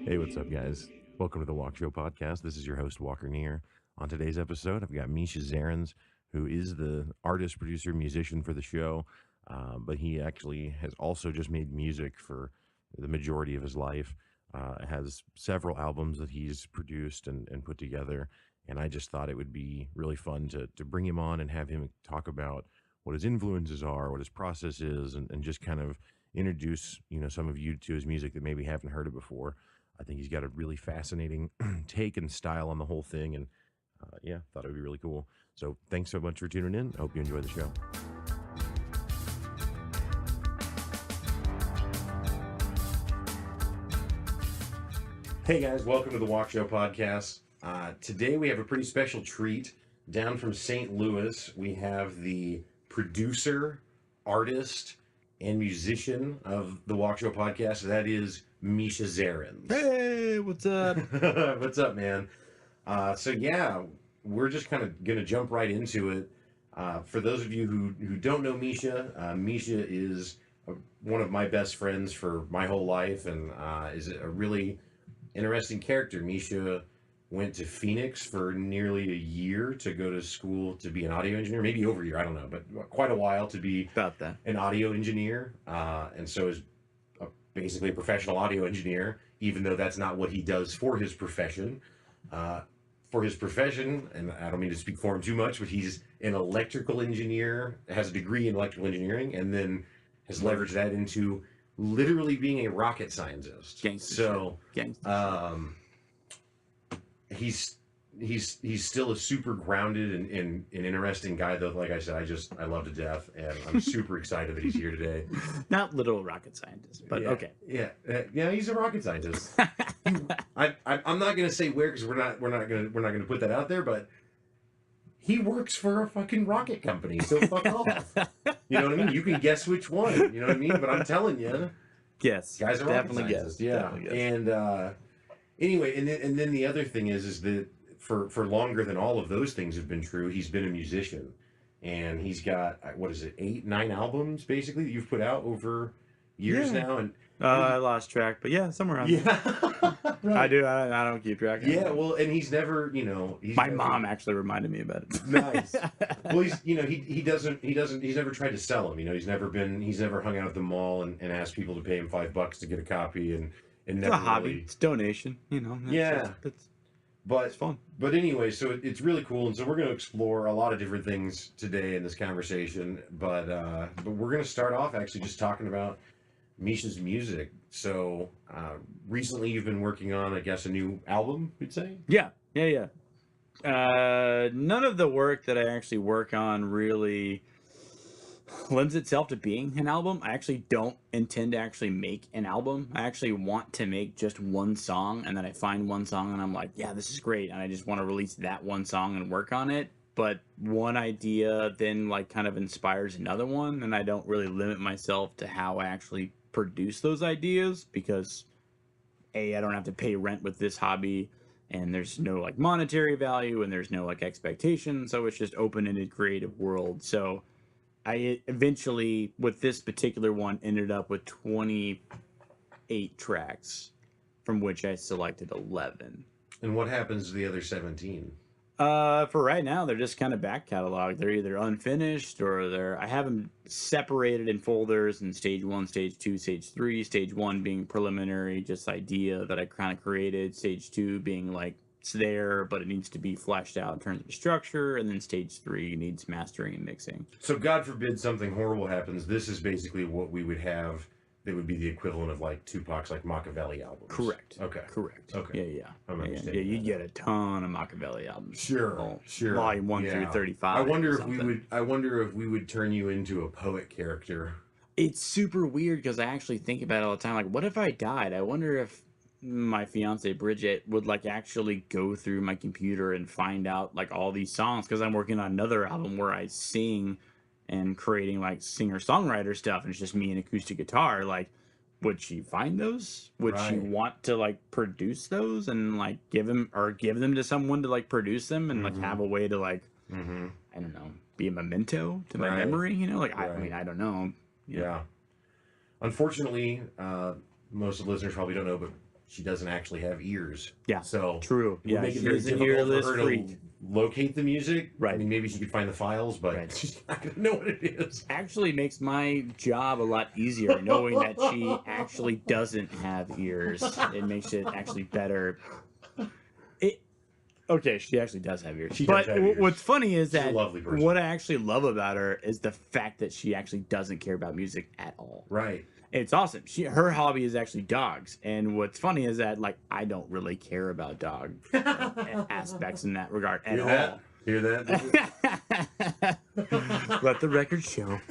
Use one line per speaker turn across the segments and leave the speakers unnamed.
Hey, what's up, guys? Welcome to the Walkshow podcast. This is your host, Walker Neer. On today's episode, I've got Misha Zarins, who is the artist, producer, musician for the show, but he actually has also just made music for the majority of his life. Has several albums that he's produced and put together, and I just thought it would be really fun to bring him on and have him talk about what his influences are, what his process is, and just kind of introduce some of you to his music that maybe haven't heard it before. I think he's got a really fascinating take and style on the whole thing, and yeah, thought it would be really cool. So thanks so much for tuning in. I hope you enjoy the show. Hey guys, welcome to the Walkshow podcast. Today we have a pretty special treat. Down from St. Louis, we have the producer, artist, and musician of the Walkshow podcast. That is Misha Zarins.
Hey, what's up?
What's up, man? So yeah, we're just kind of gonna jump right into it. For those of you who don't know Misha, Misha is one of my best friends for my whole life, and is a really interesting character. Misha went to Phoenix for nearly a year to go to school to be an audio engineer, maybe over a year, I don't know, but quite a while to be
About that.
an audio engineer, and so is basically a professional audio engineer, even though that's not what he does for his profession. For his profession, and I don't mean to speak for him too much, but he's an electrical engineer, has a degree in electrical engineering, and then has leveraged that into literally being a rocket scientist.
Gangster
So,
shit. Gangster
he's still a super grounded and interesting guy, though. Like I said, I love to death, and I'm super excited that he's here today.
shit. Not literal rocket scientist, but
Yeah,
okay.
yeah, he's a rocket scientist. I'm not gonna say where, because we're not gonna put that out there, but he works for a fucking rocket company, so fuck off. You know what I mean? You can guess which one. You know what I mean? But I'm telling you,
Yes.
guys are rocket
Definitely
scientists.
guess.
Yeah,
Definitely guess.
and anyway, and then the other thing is that for longer than all of those things have been true, he's been a musician, and he's got, what is it, 8, 9 albums basically that you've put out over years
Yeah.
now, and
I lost track, but yeah, somewhere around there.
yeah, right.
I do. I don't keep track.
Yeah, well, and he's never, he's
My
never,
mom actually reminded me about it.
Nice. Well, he's, he's never tried to sell them. He's never hung out at the mall and asked people to pay him $5 to get a copy, and
It's
never
a hobby.
really.
It's donation.
Yeah.
It's
But
fun.
But anyway, so it's really cool, and so we're going to explore a lot of different things today in this conversation. But we're going to start off actually just talking about Misha's music. So recently, you've been working on, I guess, a new album, you'd say?
Yeah. None of the work that I actually work on really lends itself to being an album. I actually don't intend to actually make an album. I actually want to make just one song, and then I find one song and I'm like, yeah, this is great, and I just want to release that one song and work on it. But one idea then like kind of inspires another one, and I don't really limit myself to how I actually produce those ideas, because I don't have to pay rent with this hobby, and there's no like monetary value, and there's no like expectation, so it's just open-ended creative world. So I eventually, with this particular one, ended up with 28 tracks, from which I selected 11.
And what happens to the other 17?
For right now, they're just kind of back cataloged. They're either unfinished or I have them separated in folders in stage 1, stage 2, stage 3. Stage 1 being preliminary, just idea that I kind of created. Stage 2 being like, it's there, but it needs to be fleshed out in terms of structure. And then stage 3 needs mastering and mixing.
So God forbid something horrible happens. This is basically what we would have. That would be the equivalent of like Tupac's like Machiavelli albums.
Correct.
Okay.
Correct.
Okay.
Yeah.
I'm
Yeah,
understanding
you
that.
get a ton of Machiavelli albums.
Sure.
Volume 1 through 35.
I wonder
or
if we
something.
would. I wonder if we would turn you into a poet character.
It's super weird because I actually think about it all the time. Like, what if I died? I wonder if my fiance Bridget would like actually go through my computer and find out like all these songs, because I'm working on another album where I sing and creating like singer-songwriter stuff, and it's just me and acoustic guitar. Like, would she find those? Would she
Right.
want to like produce those and like give them to someone to like produce them and like have a way to like
Mm-hmm.
I don't know, be a memento to my
Right.
memory, you know? Like I
Right.
mean, I don't know.
Yeah. Unfortunately, most of the listeners probably don't know, but she doesn't actually have ears.
Yeah,
So
true.
it would make it very difficult for her to locate the music.
Right.
I mean, maybe she could find the files, but she's not going to know what it is.
Actually makes my job a lot easier knowing that she actually doesn't have ears. It makes it actually better. Okay, she actually does have ears. But what's funny is that what I actually love about her is the fact that she actually doesn't care about music at all.
Right.
It's awesome. Her hobby is actually dogs. And what's funny is that, like, I don't really care about dog aspects in that regard at all.
Hear that?
Let the record show.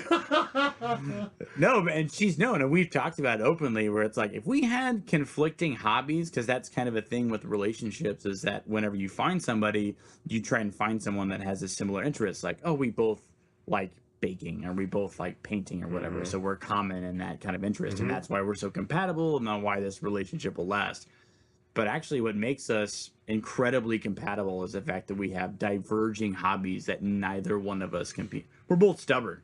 No, and she's known, and we've talked about it openly, where it's like, if we had conflicting hobbies, because that's kind of a thing with relationships, is that whenever you find somebody, you try and find someone that has a similar interest. Like, oh, we both like baking, or we both like painting, or whatever. Mm-hmm. So we're common in that kind of interest, and that's why we're so compatible, and why this relationship will last. But actually, what makes us incredibly compatible is the fact that we have diverging hobbies that neither one of us can be. We're both stubborn.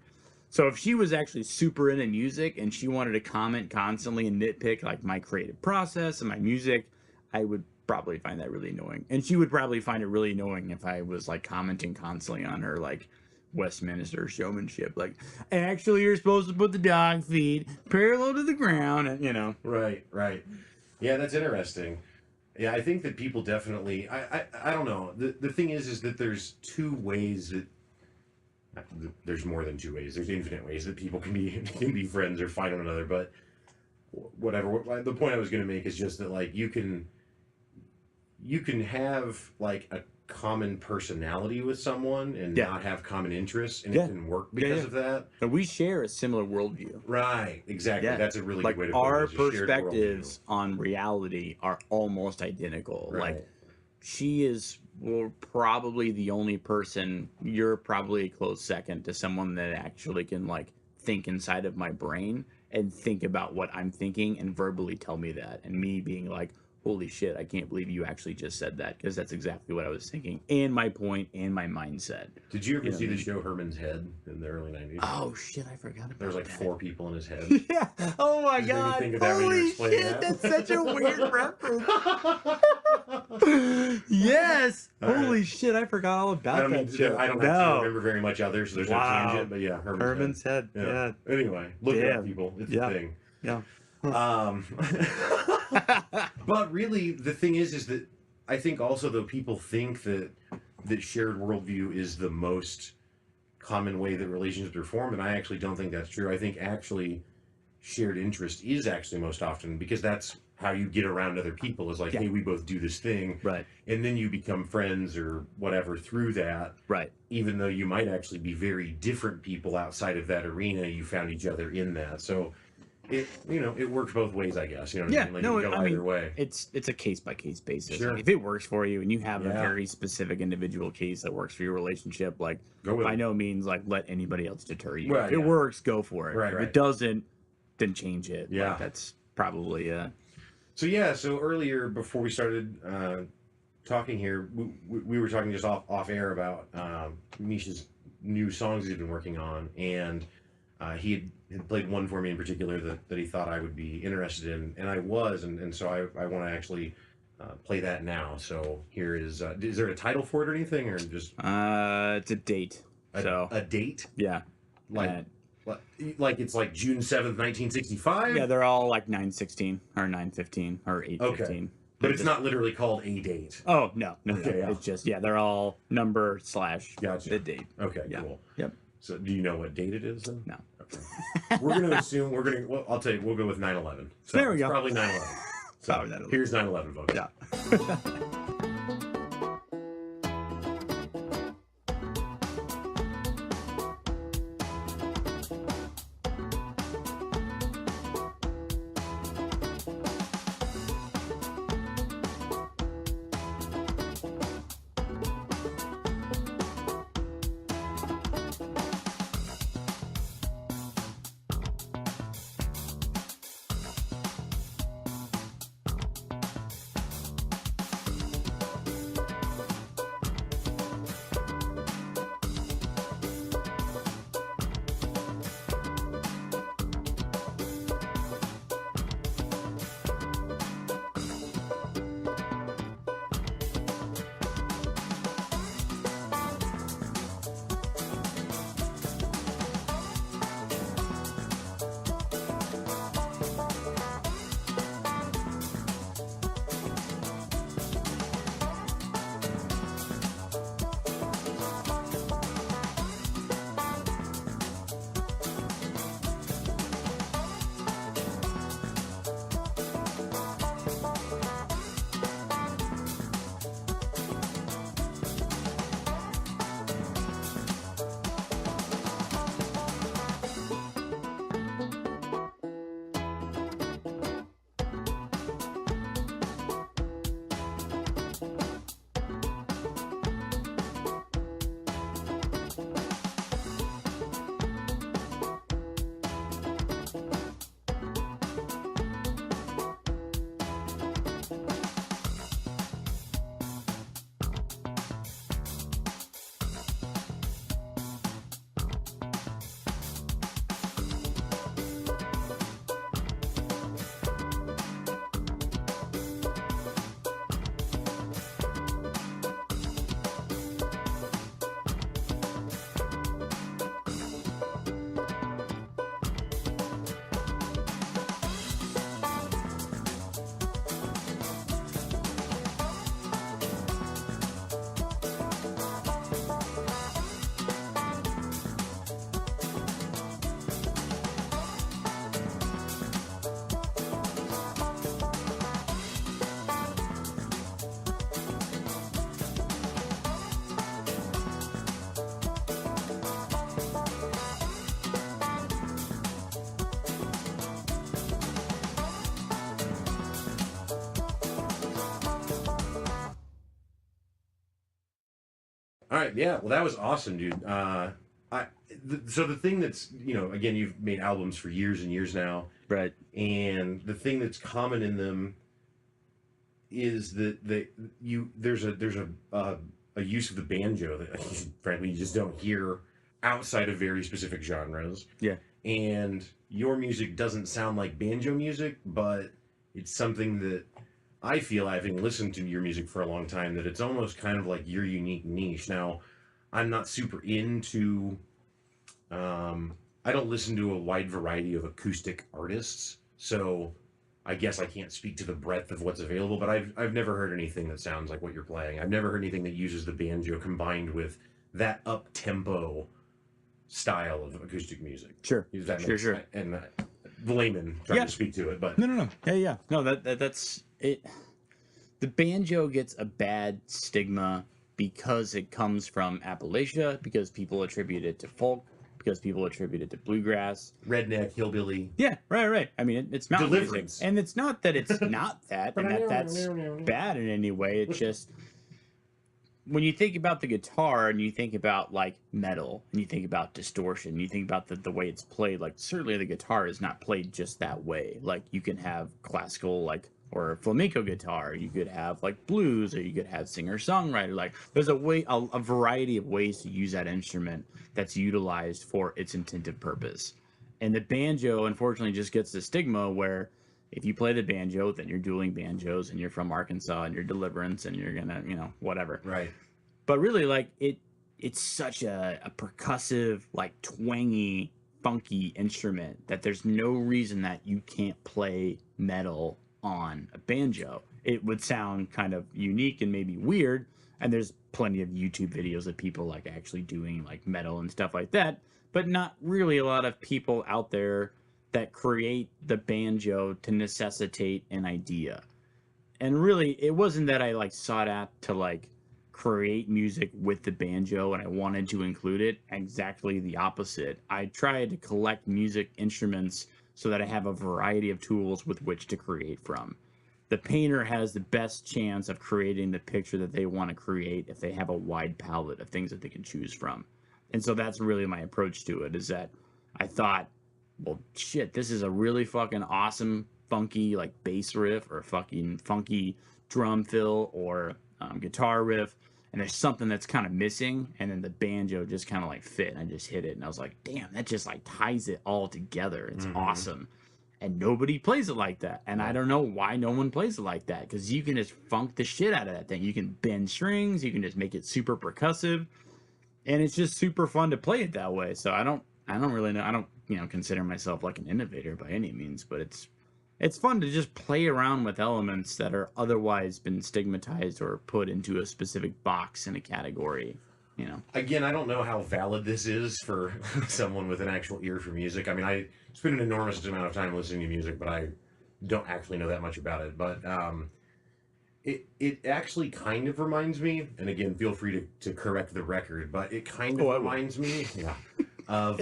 So if she was actually super into music and she wanted to comment constantly and nitpick like my creative process and my music, I would probably find that really annoying. And she would probably find it really annoying if I was like commenting constantly on her like Westminster showmanship. Like, actually, you're supposed to put the dog feet parallel to the ground, and you know.
Right. Yeah, that's interesting. Yeah, I think that people definitely. I don't know. The thing is that there's two ways that. There's more than two ways. There's infinite ways that people can be friends or find one another. But whatever. The point I was going to make is just that like you can have like a common personality with someone and not have common interests, and it can work because of that.
And we share a similar worldview.
Right, exactly. Yeah. That's a really good way to put it.
Our perspectives on reality are almost identical.
Right.
Like, she is probably the only person, you're probably a close second to someone that actually can like think inside of my brain and think about what I'm thinking and verbally tell me that. And me being like, holy shit, I can't believe you actually just said that, because that's exactly what I was thinking, and my point and my mindset.
Did you ever see the show Herman's Head in the early 90s?
Oh shit, I forgot about that.
There's like 4 people in his head.
Yeah. Oh my god. Holy shit, that's such a weird reference. Yes. Holy shit, I forgot all about that show.
I don't actually remember very much others, so there's no tangent, but yeah,
Herman's Head. Yeah.
Anyway, look it up, people. It's a thing.
Yeah.
But really, the thing is that I think also though people think that shared worldview is the most common way that relationships are formed, and I actually don't think that's true. I think actually shared interest is actually most often, because that's how you get around other people, is like, hey, we both do this thing,
right? And
then you become friends or whatever through that,
right?
Even though you might actually be very different people outside of that arena, you found each other in that. So it works both ways, I guess. You know what I mean? Like, you go either way.
It's a case by case basis.
Sure.
Like, if it works for you and you have a very specific individual case that works for your relationship, like, by no means like let anybody else deter you.
Right,
if it works, go for it.
Right,
if it doesn't, then change it.
Yeah,
like, that's probably
So earlier before we started talking here, we were talking just off air about Misha's new songs he's been working on, and he had played one for me in particular that he thought I would be interested in, and I was, and so I want to actually play that now. So here is there a title for it or anything, or just
it's a date.
A date?
Yeah.
Like it's like June 7th, 1965?
Yeah, they're all like 9/16 or 9/15 or 8/15.
Okay. But it's not literally called a date.
Oh, no.
Okay, yeah.
It's just, they're all number / the date.
Okay,
yeah.
Cool.
Yep.
So do you know what date it is then?
No.
Okay. We're going to assume, well, I'll tell you, we'll go with 9/11. So
there we go.
Probably 9/11. So here's 9/11, folks.
Yeah.
All right, yeah. Well, that was awesome, dude. So the thing that's, again, you've made albums for years and years now,
Right.
and the thing that's common in them is that there's a use of the banjo that frankly you just don't hear outside of very specific genres.
Yeah.
And your music doesn't sound like banjo music, but it's something that I feel, having listened to your music for a long time, that it's almost kind of like your unique niche. Now, I'm not super into. I don't listen to a wide variety of acoustic artists, so I guess I can't speak to the breadth of what's available. But I've never heard anything that sounds like what you're playing. I've never heard anything that uses the banjo combined with that up tempo style of acoustic music.
Sure.
Does that
Sure,
make
sure.
sense? And the layman trying
Yeah.
to speak to it, but
No. Yeah. No, that's it. The banjo gets a bad stigma because it comes from Appalachia, because people attribute it to folk, because people attribute it to bluegrass.
redneck, hillbilly.
Yeah, right. I mean, it's mountain music,
Deliverance.
and it's not that it's not that, and that's bad in any way. It's just when you think about the guitar and you think about like metal and you think about distortion, you think about the way it's played, like certainly the guitar is not played just that way. Like you can have classical or flamenco guitar, you could have like blues, or you could have singer-songwriter. Like there's a variety of ways to use that instrument that's utilized for its intended purpose. And the banjo unfortunately just gets the stigma where if you play the banjo, then you're dueling banjos and you're from Arkansas and you're Deliverance and you're gonna, whatever.
Right.
But really, like it's such a percussive, like twangy, funky instrument that there's no reason that you can't play metal on a banjo. It would sound kind of unique and maybe weird. And there's plenty of YouTube videos of people like actually doing like metal and stuff like that, but not really a lot of people out there that create the banjo to necessitate an idea. And really, it wasn't that I like sought out to like create music with the banjo and I wanted to include it. Exactly the opposite. I tried to collect music instruments so that I have a variety of tools with which to create from. The painter has the best chance of creating the picture that they want to create if they have a wide palette of things that they can choose from. And so that's really my approach to it, is that I thought, well, shit, this is a really fucking awesome, funky, like bass riff or fucking funky drum fill or guitar riff. And there's something that's kind of missing. And then the banjo just kind of like fit. And I just hit it. And I was like, damn, that just like ties it all together. It's awesome. And nobody plays it like that. And I don't know why no one plays it like that. Because you can just funk the shit out of that thing. You can bend strings. You can just make it super percussive. And it's just super fun to play it that way. So I don't really know. I don't, consider myself like an innovator by any means, but it's fun to just play around with elements that are otherwise been stigmatized or put into a specific box in a category,
Again, I don't know how valid this is for someone with an actual ear for music. I mean, I spend an enormous amount of time listening to music, but I don't actually know that much about it. But it actually kind of reminds me, and again, feel free to correct the record, but it kind of reminds me of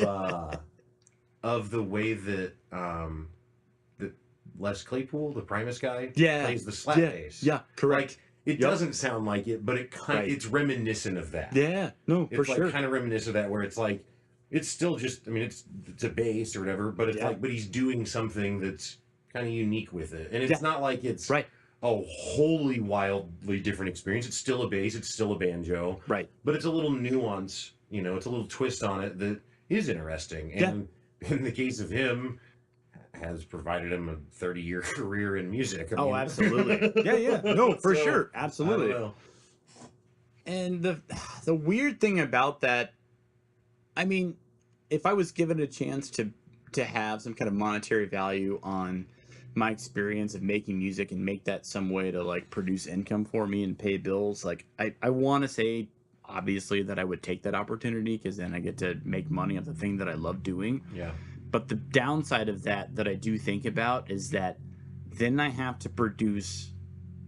the way that that Les Claypool, the Primus guy, plays the slap bass.
Yeah, correct.
Like, it doesn't sound like it, but it's reminiscent of that.
Yeah, no, for
it's like
sure.
kind of reminiscent of that, where it's like it's still just, I mean, it's a bass or whatever, but it's like, but he's doing something that's kind of unique with it, and it's not like it's a wholly wildly different experience. It's still a bass, it's still a banjo, but it's a little nuance, it's a little twist on it that is interesting. And in the case of him, has provided him a 30-year career in music. I mean,
absolutely. Yeah. No, for sure. Absolutely.
I don't know.
And the weird thing about that, I mean, if I was given a chance to have some kind of monetary value on my experience of making music and make that some way to like produce income for me and pay bills, like I want to say obviously that I would take that opportunity, because then I get to make money of the thing that I love doing.
Yeah.
But the downside of that I do think about is that then I have to produce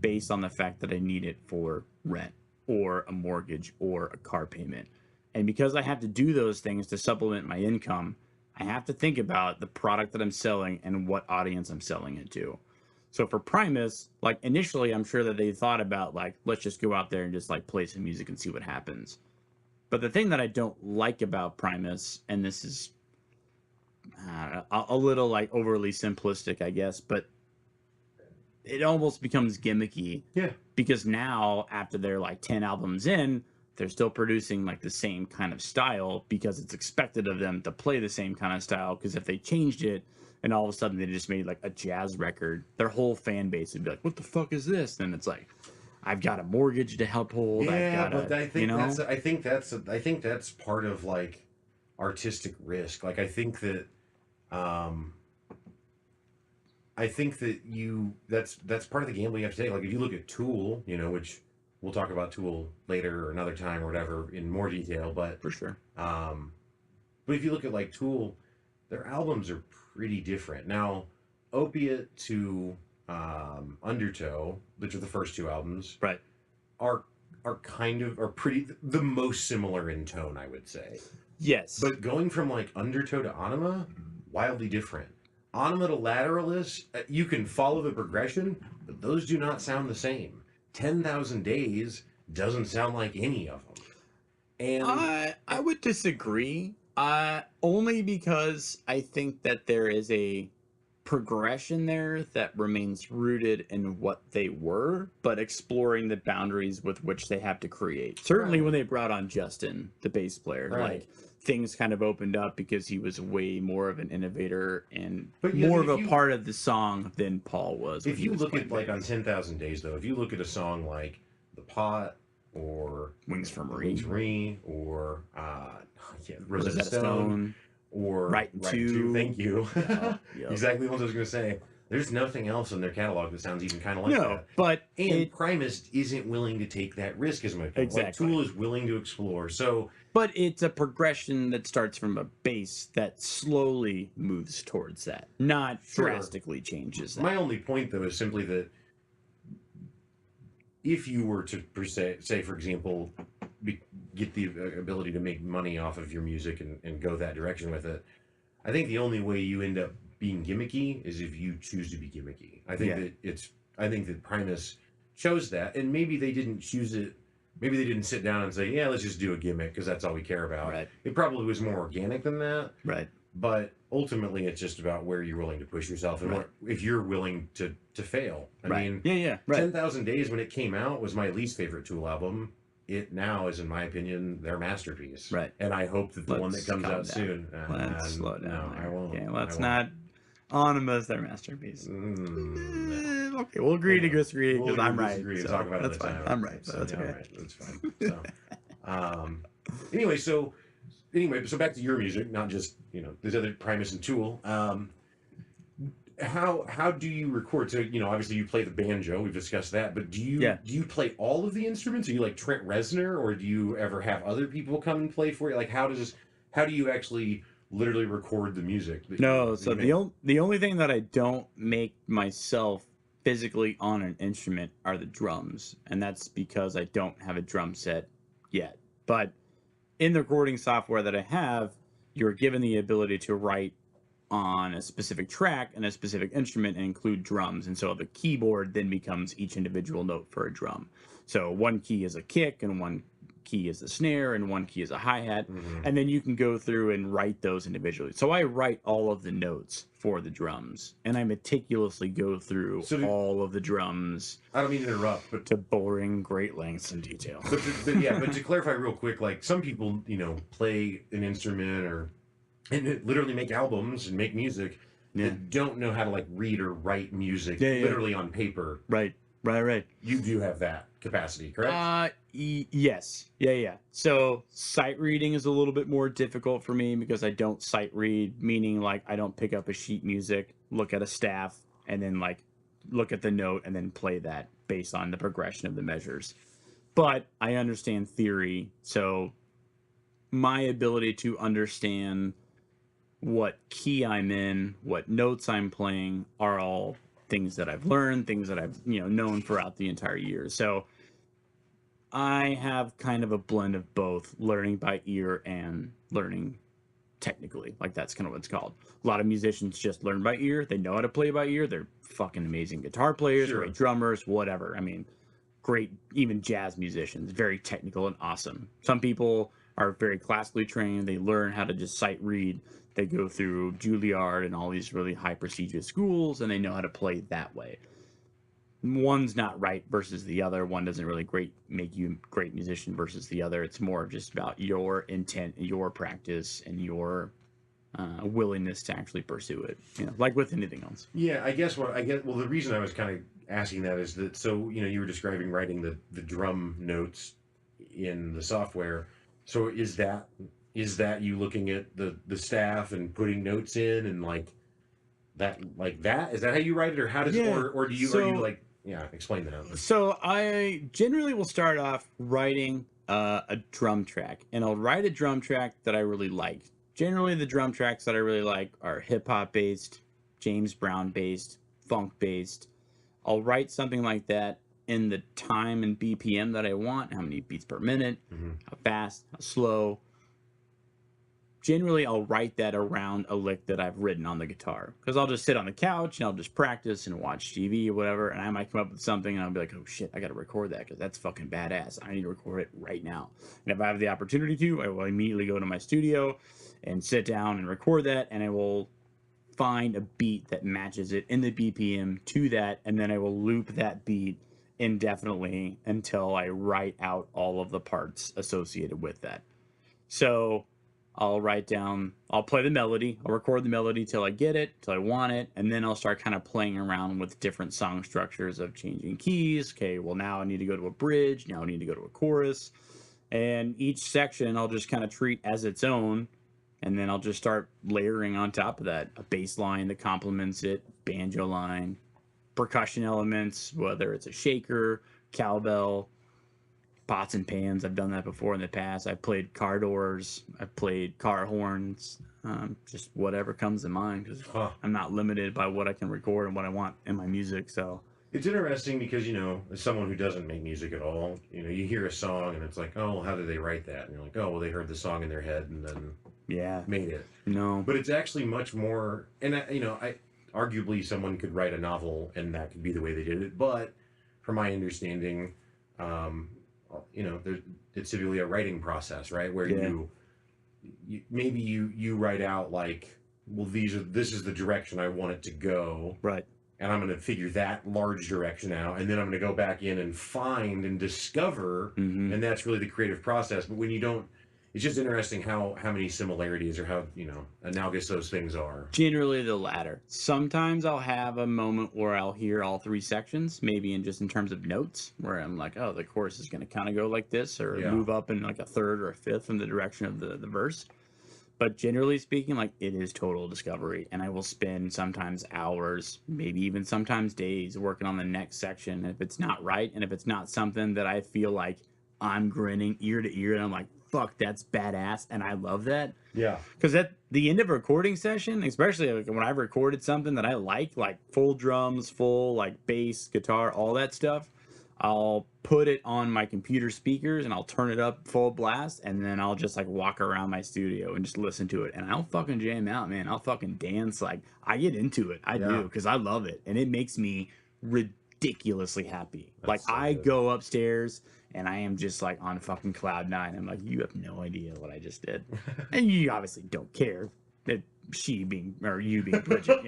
based on the fact that I need it for rent or a mortgage or a car payment. And because I have to do those things to supplement my income, I have to think about the product that I'm selling and what audience I'm selling it to. So for Primus, like initially I'm sure that they thought about like, let's just go out there and just like play some music and see what happens. But the thing that I don't like about Primus, and this is a little like overly simplistic, I guess, but it almost becomes gimmicky.
Yeah.
Because now, after they're like 10 albums in, they're still producing like the same kind of style because it's expected of them to play the same kind of style. Because if they changed it and all of a sudden they just made like a jazz record, their whole fan base would be like, "What the fuck is this?" Then it's like, I've got a mortgage to uphold.
Yeah,
I've got
but I think I think that's part of like artistic risk. Like um I think that that's part of the gamble you have to take. Like if you look at Tool, which we'll talk about Tool later or another time or whatever in more detail, but
For sure.
but if you look at like Tool, their albums are pretty different. Now, Opiate to Undertow, which are the first two albums,
Right.
are pretty the most similar in tone, I would say.
Yes.
But going from like Undertow to Anima, wildly different. Anima to Lateralis, you can follow the progression, but those do not sound the same. 10,000 Days doesn't sound like any of them. And
I would disagree. Only because I think that there is a progression there that remains rooted in what they were, but exploring the boundaries with which they have to create. Certainly,
Right.
when they brought on Justin, the bass player,
Right.
like things kind of opened up because he was way more of an innovator and
But yeah,
more
if
of a
you-
part of the song than Paul was. when
if
he
you
was
look
playing
at like on
bass.
10,000 Days, though, if you look at a song like The Pot or
Wings for Marie,
Wings for Marie or Rosetta
Rosetta
Stone, or
Right in Two.
Thank you.
Yep.
Exactly what I was going to say. There's nothing else in their catalog that sounds even kind of like
No,
that.
but
And Primus isn't willing to take that risk, is my point.
Exactly.
Like, Tool is willing to explore. So,
But it's a progression that starts from a base that slowly moves towards that, not
Sure.
drastically changes that.
my only point, though, is simply that if you were to, say, for example, get the ability to make money off of your music and go that direction with it, I think the only way you end up being gimmicky is if you choose to be gimmicky. I think I think that Primus chose that, and maybe they didn't choose it. Maybe they didn't sit down and say, "Yeah, let's just do a gimmick because that's all we care about."
Right.
It probably was more organic than that.
Right.
But ultimately, it's just about where you're willing to push yourself and
Right.
if you're willing to fail. I
Right.
mean,
Yeah. Right.
10,000 Days when it came out was my least favorite Tool album. It now is, in my opinion, their masterpiece.
Right.
And I hope that the one that
Let's
comes
calm
out
down.
soon.
Let's slow down.
No,
there.
I won't.
Okay,
I
let's
won't.
not. Anima's their masterpiece. Okay, we'll agree to disagree because
We'll
I'm
agree to
right.
disagree and
So
talk about it
that's
another
fine.
time.
I'm right. So that's
yeah,
okay.
right. That's fine. So, anyway, so back to your music, not just these other Primus and Tool. How do you record? So obviously you play the banjo. We've discussed that, but do you play all of the instruments? Are you like Trent Reznor, or do you ever have other people come and play for you? Like how do you actually literally record the music?
No, so the only thing that I don't make myself physically on an instrument are the drums, and that's because I don't have a drum set yet. But in the recording software that I have, you're given the ability to write on a specific track and a specific instrument and include drums, and so the keyboard then becomes each individual note for a drum. So one key is a kick, and one key is a snare, and one key is a hi-hat, and then you can go through and write those individually. So I write all of the notes for the drums, and I meticulously go through all of the drums.
I don't mean to interrupt, but
to boring great lengths and detail.
But to clarify real quick, like some people, play an instrument and literally make albums and make music that don't know how to like read or write music literally on paper.
Right.
You do have that capacity, correct?
Yes. Yeah. So sight reading is a little bit more difficult for me because I don't sight read, meaning like I don't pick up a sheet music, look at a staff, and then like look at the note and then play that based on the progression of the measures. But I understand theory, so my ability to understand what key I'm in, what notes I'm playing are all things that I've learned, things that I've known throughout the entire year. So I have kind of a blend of both learning by ear and learning technically. Like that's kind of what it's called. A lot of musicians just learn by ear. They know how to play by ear. They're fucking amazing guitar players, great drummers, whatever. I mean, great, even jazz musicians, very technical and awesome. Some people are very classically trained. They learn how to just sight read. They go through Juilliard and all these really high prestigious schools, and they know how to play that way. One's not right versus the other. One doesn't really make you a great musician versus the other. It's more just about your intent, your practice, and your willingness to actually pursue it. You know, like with anything else.
Yeah, I guess what I get. Well, the reason I was kind of asking that is that so you were describing writing the drum notes in the software. So is that you looking at the staff and putting notes in and like that? Is that how you write it, or how does
Yeah.
or do you are you like yeah? Explain that.
So I generally will start off writing a drum track, and I'll write a drum track that I really like. Generally, the drum tracks that I really like are hip hop based, James Brown based, funk based. I'll write something like that in the time and BPM that I want, how many beats per minute,
Mm-hmm.
how fast, how slow. Generally, I'll write that around a lick that I've written on the guitar, because I'll just sit on the couch and I'll just practice and watch TV or whatever, and I might come up with something and I'll be like, oh shit, I gotta record that because that's fucking badass. I need to record it right now. And if I have the opportunity to, I will immediately go to my studio and sit down and record that, and I will find a beat that matches it in the BPM to that, and then I will loop that beat indefinitely until I write out all of the parts associated with that. So I'll play the melody, I'll record the melody till I get it, till I want it, and then I'll start kind of playing around with different song structures of changing keys. Okay, well, now I need to go to a bridge, now I need to go to a chorus, and each section I'll just kind of treat as its own, and then I'll just start layering on top of that a bass line that complements it, banjo line, percussion elements, whether it's a shaker, cowbell, pots and pans. I've done that before in the past. I've played car doors. I've played car horns. Just whatever comes to mind, because I'm not limited by what I can record and what I want in my music. So
It's interesting because as someone who doesn't make music at all, you hear a song and it's like, oh, well, how did they write that? And you're like, oh, well, they heard the song in their head and then
yeah,
made it.
no,
But it's actually much more, and I arguably someone could write a novel and that could be the way they did it. But from my understanding, it's typically a writing process, right? Where
yeah,
you write out like, well, this is the direction I want it to go,
right.
and I'm going to figure that large direction out, and then I'm going to go back in and find and discover, and that's really the creative process. But when you don't, it's just interesting how many similarities or how analogous those things are.
Generally the latter. Sometimes I'll have a moment where I'll hear all three sections, maybe in terms of notes, where I'm like, oh, the chorus is going to kind of go like this, or
Yeah.
move up in like a third or a fifth in the direction of the verse. But generally speaking, like, it is total discovery, and I will spend sometimes hours, maybe even sometimes days, working on the next section. And if it's not right, and if it's not something that I feel like I'm grinning ear to ear, and I'm like, fuck, that's badass, and I love that.
Yeah.
Because at the end of a recording session, especially like when I've recorded something that I like full drums, full like bass, guitar, all that stuff, I'll put it on my computer speakers and I'll turn it up full blast, and then I'll just like walk around my studio and just listen to it, and I'll fucking jam out, man. I'll fucking dance. Like, I get into it. I do, because I love it, and it makes me ridiculously happy.
That's
like,
so
I
good.
go upstairs and I am just like on fucking cloud nine. I'm like, you have no idea what I just did. And you obviously don't care that you being Bridget,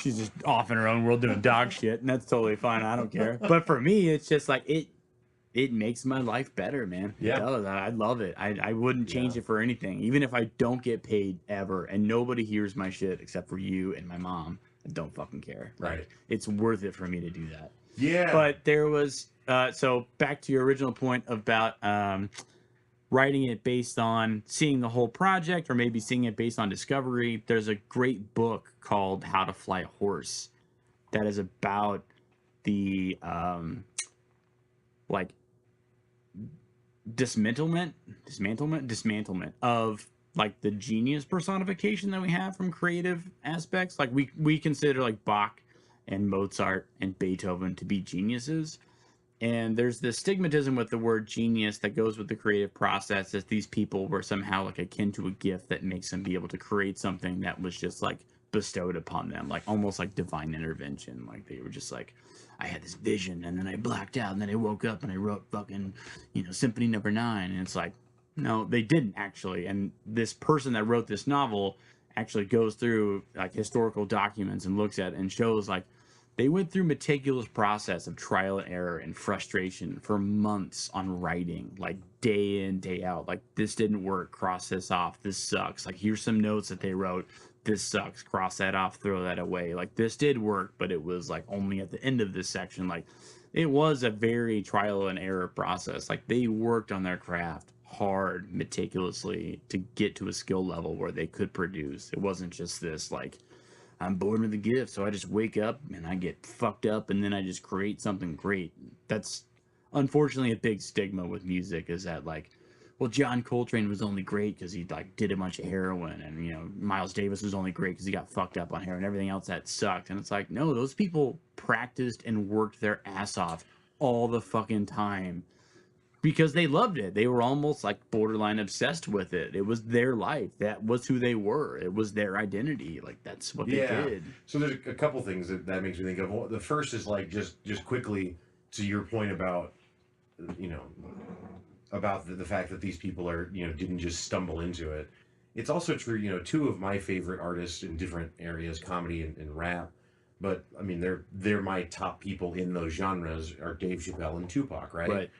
she's just off in her own world doing dog shit, and that's totally fine. I don't care. But for me, it's just like it makes my life better, man.
Yeah.
It does. I love it. I wouldn't change it for anything. Even if I don't get paid ever and nobody hears my shit except for you and my mom, I don't fucking care.
Right.
Like, it's worth it for me to do that.
Yeah.
But there was so back to your original point about writing it based on seeing the whole project, or maybe seeing it based on discovery. There's a great book called How to Fly a Horse that is about the like dismantlement of like the genius personification that we have from creative aspects. Like, we consider like Bach and Mozart and Beethoven to be geniuses. And there's this stigmatism with the word genius that goes with the creative process, that these people were somehow like akin to a gift that makes them be able to create something that was just like bestowed upon them, like almost like divine intervention. Like, they were just like, I had this vision and then I blacked out and then I woke up and I wrote fucking, Symphony Number 9. And it's like, No, they didn't actually. And this person that wrote this novel actually goes through like historical documents and looks at it and shows like they went through meticulous process of trial and error and frustration for months on writing, like day in, day out. Like this didn't work, cross this off, this sucks. Like here's some notes that they wrote, this sucks, cross that off, throw that away. Like this did work, but it was like only at the end of this section. Like it was a very trial and error process. Like they worked on their craft hard, meticulously to get to a skill level where they could produce. It wasn't just this like I'm born with a gift, so I just wake up and I get fucked up and then I just create something great. That's unfortunately a big stigma with music, is that like, well, John Coltrane was only great because he like did a bunch of heroin, and you know Miles Davis was only great because he got fucked up on heroin. Everything else that sucked, and it's like, no, those people practiced and worked their ass off all the fucking time because they loved it. They were almost like borderline obsessed with it. It was their life. That was who they were. It was their identity. Like that's what they did.
So there's a couple things that makes me think of. Well, the first is like just quickly to your point about you know about the fact that these people are didn't just stumble into it. It's also true. Two of my favorite artists in different areas, comedy and rap. But I mean, they're my top people in those genres are Dave Chappelle and Tupac, right?
Right.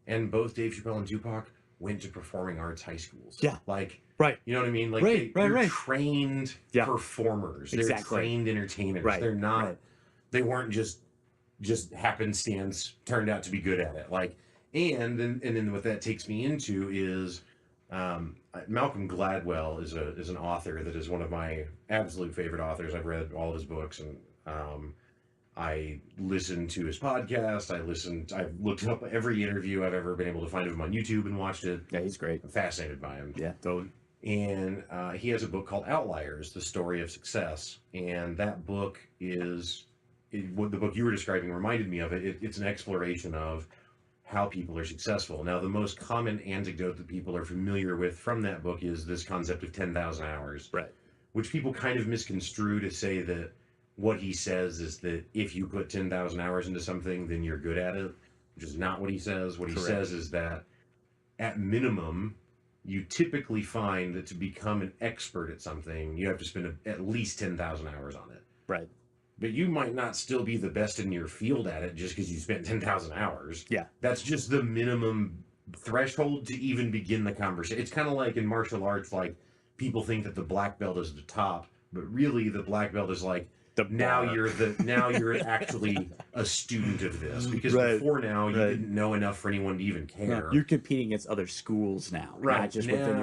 And both Dave Chappelle and Tupac went to performing arts high schools.
Yeah.
Like,
right.
You know what I mean? Like,
they're
trained performers. They're trained entertainers.
Right.
They're not, they weren't just happenstance turned out to be good at it. Like, and then what that takes me into is, Malcolm Gladwell is an author that is one of my absolute favorite authors. I've read all of his books, and I listened to his podcast. I've looked up every interview I've ever been able to find of him on YouTube and watched it.
Yeah, he's great.
I'm fascinated by him.
Yeah, totally.
And he has a book called Outliers, The Story of Success. And that book what the book you were describing reminded me of it. It's an exploration of how people are successful. Now, the most common anecdote that people are familiar with from that book is this concept of 10,000 hours.
Right.
Which people kind of misconstrue to say that what he says is that if you put 10,000 hours into something, then you're good at it, which is not what he says. What he says is that at minimum, you typically find that to become an expert at something, you have to spend at least 10,000 hours on it.
Right.
But you might not still be the best in your field at it just because you spent 10,000 hours.
Yeah.
That's just the minimum threshold to even begin the conversation. It's kind of like in martial arts, like people think that the black belt is the top, but really the black belt is like, now you're actually a student of this, because before now you didn't know enough for anyone to even care.
Yeah, you're competing against other schools now, not just within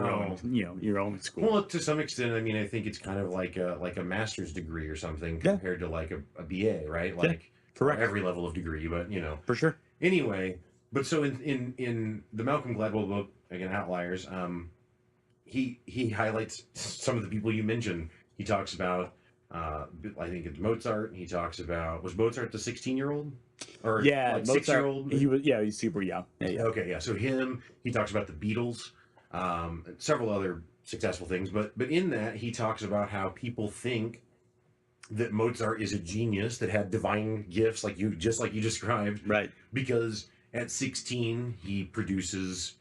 your own school.
Well, to some extent, I mean, I think it's kind of like a master's degree or something compared to like a BA, right? Like
correct.
Every level of degree, but
for sure.
Anyway, but so in the Malcolm Gladwell book, again, Outliers, he highlights some of the people you mentioned. He talks about. I think it's Mozart. He talks about, was Mozart the 16-year-old? Or like
Mozart,
6-year-old?
He's super young. Yeah.
Okay, yeah. So he talks about the Beatles, several other successful things, but in that he talks about how people think that Mozart is a genius that had divine gifts, like you described,
right? Because
at 16 he produces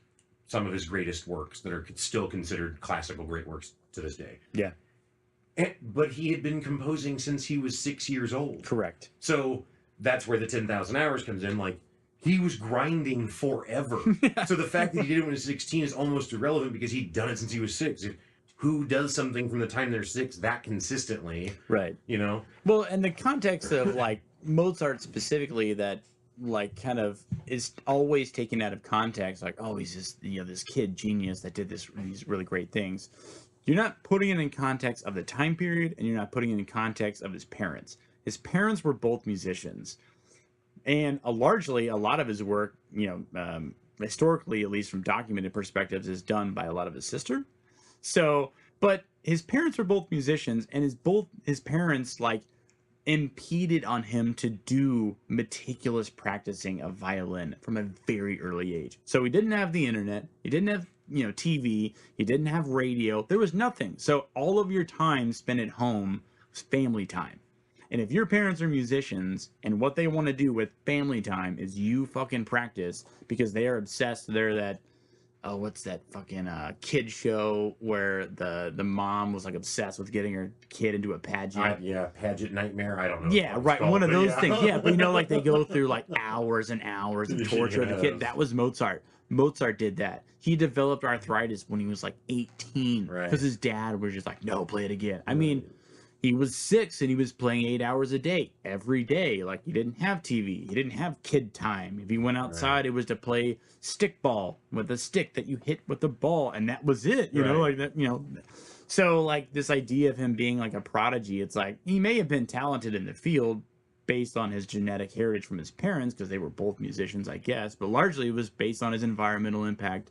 some of his greatest works that are still considered classical great works to this day.
Yeah.
But he had been composing since he was 6 years old.
Correct.
So that's where the 10,000 hours comes in. Like, he was grinding forever. So the fact that he did it when he was 16 is almost irrelevant because he'd done it since he was 6. Who does something from the time they're 6 that consistently?
Right. Well, and the context of, like, Mozart specifically that, like, kind of is always taken out of context. Like, oh, he's just, this kid genius that did these really great things. You're not putting it in context of the time period, and you're not putting it in context of his parents. His parents were both musicians, and largely a lot of his work, historically, at least from documented perspectives, is done by a lot of his sister. So, but his parents were both musicians, and his parents like impeded on him to do meticulous practicing of violin from a very early age. So he didn't have the internet. He didn't have TV. He didn't have radio. There was nothing. So all of your time spent at home was family time. And if your parents are musicians and what they want to do with family time is you fucking practice because they are obsessed, they're that oh, what's that fucking kid show where the mom was like obsessed with getting her kid into a pageant?
Yeah, pageant nightmare. I don't know what the
Yeah,
fuck it's
right. One
called,
of
but
those
yeah.
things. Yeah, but you know, like they go through like hours and hours of torture of the kid.
Yes.
That was Mozart. Mozart did that. He developed arthritis when he was like 18
Right.
because his dad was just like, no, play it again. I
Right.
mean, he was 6 and he was playing 8 hours a day every day. Like he didn't have TV. He didn't have kid time. If he went outside,
Right.
it was to play stickball with a stick that you hit with the ball, and that was it. You know,
Right.
like that. You know, so like this idea of him being like a prodigy, it's like he may have been talented in the field based on his genetic heritage from his parents because they were both musicians, I guess, but largely it was based on his environmental impact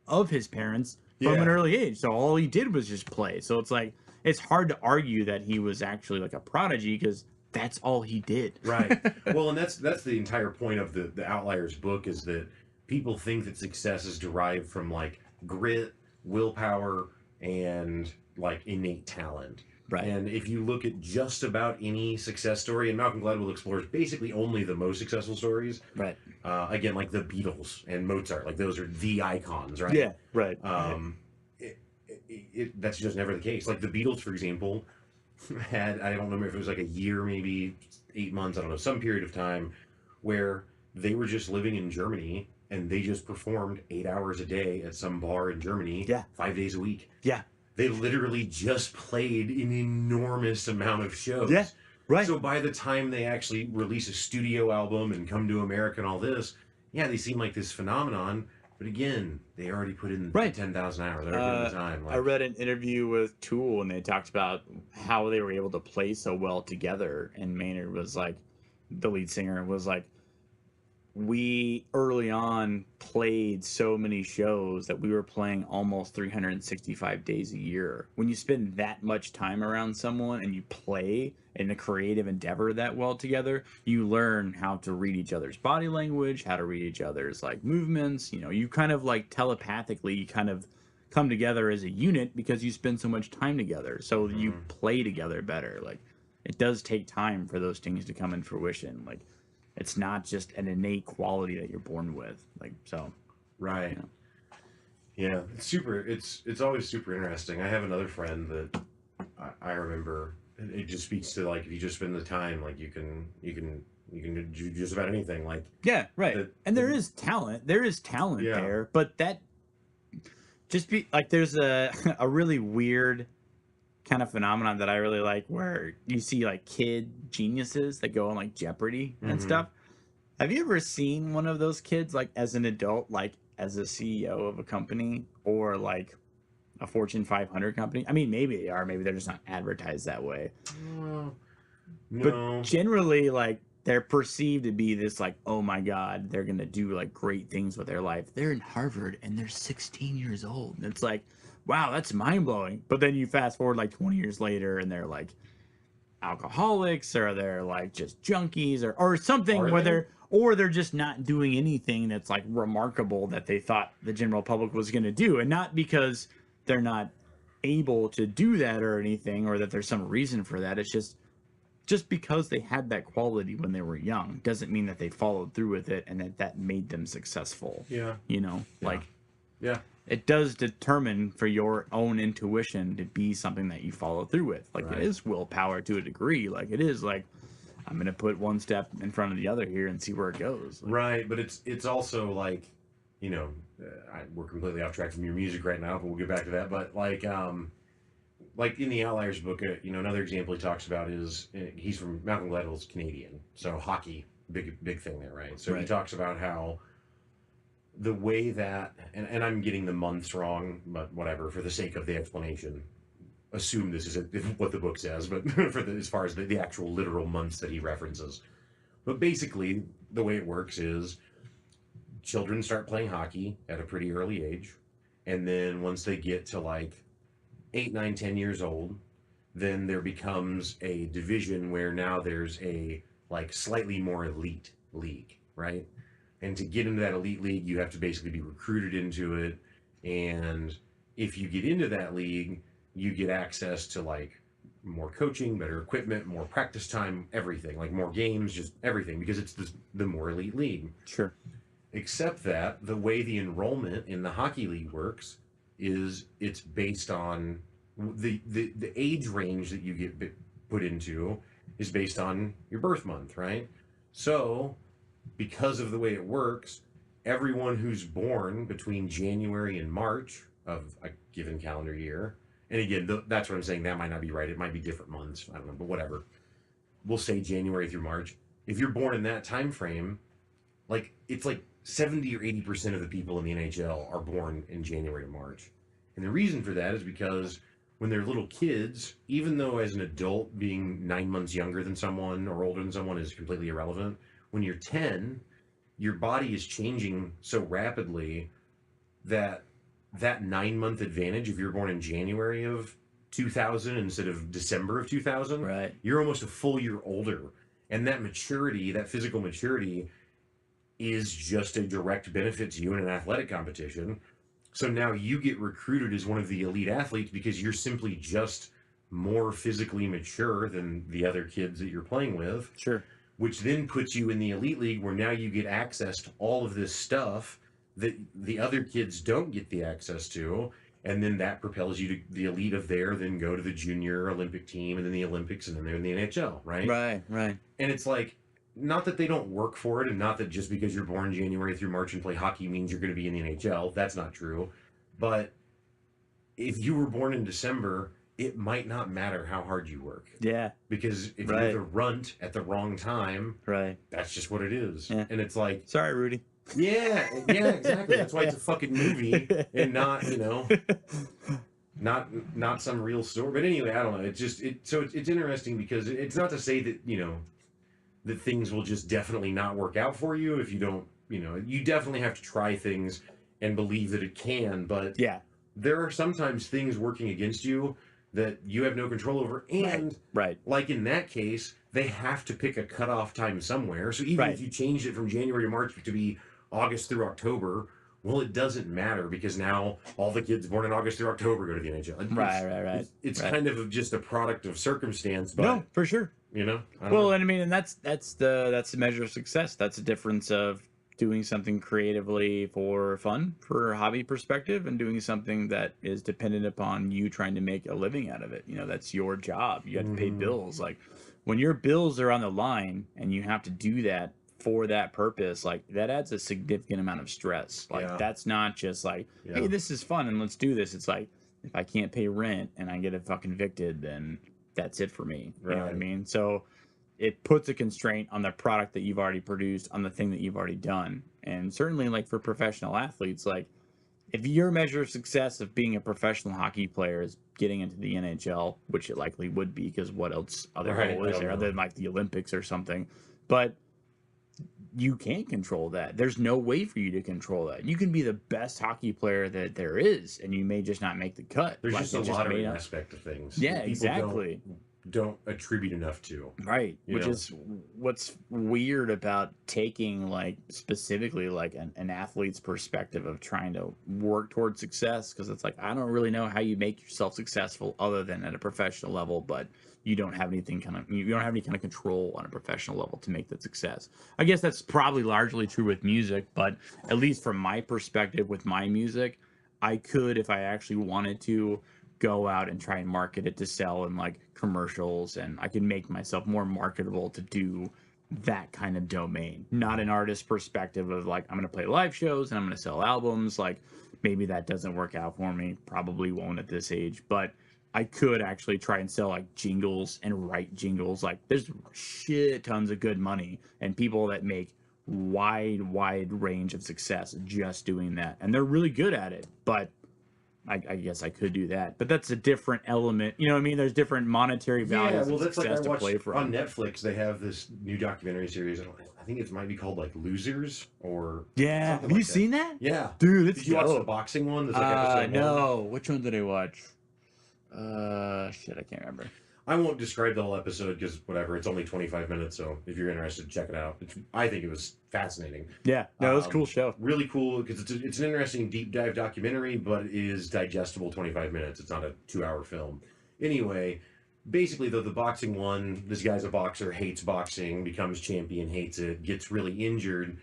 of his parents from an
Yeah.
early age. So all he did was just play. So it's like it's hard to argue that he was actually like a prodigy because that's all he did.
Right. Well, and that's the entire point of the Outliers book is that people think that success is derived from like grit, willpower, and like innate talent.
Right.
And if you look at just about any success story, and Malcolm Gladwell explores basically only the most successful stories.
Right.
Again, like the Beatles and Mozart, like those are the icons, right?
Yeah. Right.
That's just never the case. Like the Beatles, for example, had, I don't remember if it was like a year, maybe 8 months, I don't know, some period of time where they were just living in Germany and they just performed 8 hours a day at some bar in Germany,
Yeah.
5 days a week.
Yeah.
They literally just played an enormous amount of shows.
Yeah. Right.
So by the time they actually release a studio album and come to America and all this, yeah, they seem like this phenomenon. But again, they already put in
Right.
10,000 hours. They already put in the time.
I read an interview with Tool and they talked about how they were able to play so well together. And Maynard was like, the lead singer was like, we early on played so many shows that we were playing almost 365 days a year. When you spend that much time around someone and you play in a creative endeavor that well together, you learn how to read each other's body language, how to read each other's like movements. You know, you kind of like telepathically, you kind of come together as a unit because you spend so much time together. So you play together better. Like it does take time for those things to come in fruition. Like it's not just an innate quality that you're born with. Like so.
Right. Yeah, it's super. It's always super interesting. I have another friend that I remember. It just speaks to like if you just spend the time, like you can do just about anything. Like
yeah, right. And there is talent. There is talent there, but that just be like there's a a really weird kind of phenomenon that I really like where you see like kid geniuses that go on like Jeopardy and stuff. Have you ever seen one of those kids like as an adult, like as a CEO of a company or like a Fortune 500 company? I mean, maybe they are, maybe they're just not advertised that way.
No.
But generally, like they're perceived to be this like, oh my God, they're gonna do like great things with their life. They're in Harvard and they're 16 years old. And it's like, wow, that's mind blowing. But then you fast forward like 20 years later and they're like alcoholics or they're like just junkies or something or they're just not doing anything that's like remarkable that they thought the general public was going to do. And not because they're not able to do that or anything or that there's some reason for that. It's just because they had that quality when they were young doesn't mean that they followed through with it and that made them successful.
Yeah.
You know, like
yeah.
It does determine for your own intuition to be something that you follow through with. Like it is willpower to a degree. Like it is like, I'm going to put one step in front of the other here and see where it goes. Like,
right. But it's also like, you know, we're completely off track from your music right now, but we'll get back to that. But like in the Outliers book, you know, another example he talks about is he's from Malcolm Gladwell's Canadian. So hockey, big thing there. Right. So he talks about how the way that, and I'm getting the months wrong, but whatever, for the sake of the explanation, assume this is what the book says, but as far as the actual literal months that he references. But basically, the way it works is children start playing hockey at a pretty early age, and then once they get to like 8, 9, 10 years old, then there becomes a division where now there's a like slightly more elite league, right? And to get into that elite league, you have to basically be recruited into it. And if you get into that league, you get access to like more coaching, better equipment, more practice time, everything, like more games, just everything, because it's the more elite league.
Sure.
except that the way the enrollment in the hockey league works is it's based on the age range that you get put into is based on your birth month, right? So, because of the way it works, everyone who's born between January and March of a given calendar year, and again, that's what I'm saying, that might not be right. It might be different months. I don't know, but whatever. We'll say January through March. If you're born in that time frame, like it's like 70 or 80% of the people in the NHL are born in January to March. And the reason for that is because when they're little kids, even though as an adult being 9 months younger than someone or older than someone is completely irrelevant, when you're 10, your body is changing so rapidly that that 9 month advantage, if you're born in January of 2000 instead of December of 2000,
Right.
you're almost a full year older. And that maturity, that physical maturity, is just a direct benefit to you in an athletic competition. So now you get recruited as one of the elite athletes because you're simply just more physically mature than the other kids that you're playing with.
Sure.
Which then puts you in the elite league where now you get access to all of this stuff that the other kids don't get the access to. And then that propels you to the elite of there, then go to the junior Olympic team and then the Olympics and then they're in the NHL, right?
Right.
And it's like, not that they don't work for it, and not that just because you're born January through March and play hockey means you're going to be in the NHL. That's not true. But if you were born in December, it might not matter how hard you work.
Yeah.
Because if
Right.
you're the runt at the wrong time,
Right.
that's just what it is.
Yeah.
And it's like,
Sorry, Rudy.
yeah, exactly. That's why it's a fucking movie and not, not some real story. But anyway, I don't know. It's just it's interesting because it's not to say that, that things will just definitely not work out for you if you don't, you definitely have to try things and believe that it can, but
Yeah.
there are sometimes things working against you that you have no control over. And
Right.
like in that case, they have to pick a cutoff time somewhere. So even
Right.
if you changed it from January to March to be August through October, well, it doesn't matter because now all the kids born in August through October go to the NHL.
Right.
It's
Right.
kind of just a product of circumstance, but
No, for sure.
I don't know.
Well, and I mean, and that's the measure of success. That's the difference of doing something creatively for fun, for a hobby perspective, and doing something that is dependent upon you trying to make a living out of it. That's your job. You have to pay bills. Like when your bills are on the line and you have to do that for that purpose, like that adds a significant amount of stress. Like
Yeah.
that's not just like, hey, this is fun and let's do this. It's like if I can't pay rent and I get fucking evicted, then that's it for me. You know what I
Right.
mean? So it puts a constraint on the product that you've already produced, on the thing that you've already done. And certainly like for professional athletes, like if your measure of success of being a professional hockey player is getting into the NHL, which it likely would be because what else other
Right,
goal
I
is
don't
there
know.
other than like the Olympics or something? But you can't control that. There's no way for you to control that. You can be the best hockey player that there is, and you may just not make the cut.
There's
Like,
just a
it
lottery
may not-
aspect of things.
Yeah,
that people
exactly.
Don't attribute enough to.
Right,
You
which
know?
is what's weird about taking like specifically like an athlete's perspective of trying to work towards success, because it's like I don't really know how you make yourself successful other than at a professional level, but you don't have you don't have any kind of control on a professional level to make that success. I guess that's probably largely true with music, but at least from my perspective with my music, I could, if I actually wanted to, go out and try and market it to sell in like commercials, and I can make myself more marketable to do that kind of domain. Not an artist perspective of like I'm going to play live shows and I'm going to sell albums. Like maybe that doesn't work out for me, probably won't at this age, but I could actually try and sell like jingles and write jingles. Like there's shit tons of good money and people that make wide range of success just doing that, and they're really good at it. But I guess I could do that, but that's a different element. You know what I mean? There's different monetary values of
that's like
success
I
to
watched
play from.
on Netflix. They have this new documentary series. I think it might be called like Losers or
Yeah,
something
have you
like that.
seen that?
Yeah,
Dude, it's
did you watch the
dope.
boxing one? There's like episode one.
No. Which one did I watch? Shit, I can't remember.
I won't describe the whole episode because whatever. It's only 25 minutes, so if you're interested, check it out. I think it was fascinating.
Yeah, no, it was a cool show.
Really cool because it's an interesting deep dive documentary, but it is digestible 25 minutes. It's not a 2-hour film. Anyway, basically though, the boxing one, this guy's a boxer, hates boxing, becomes champion, hates it, gets really injured.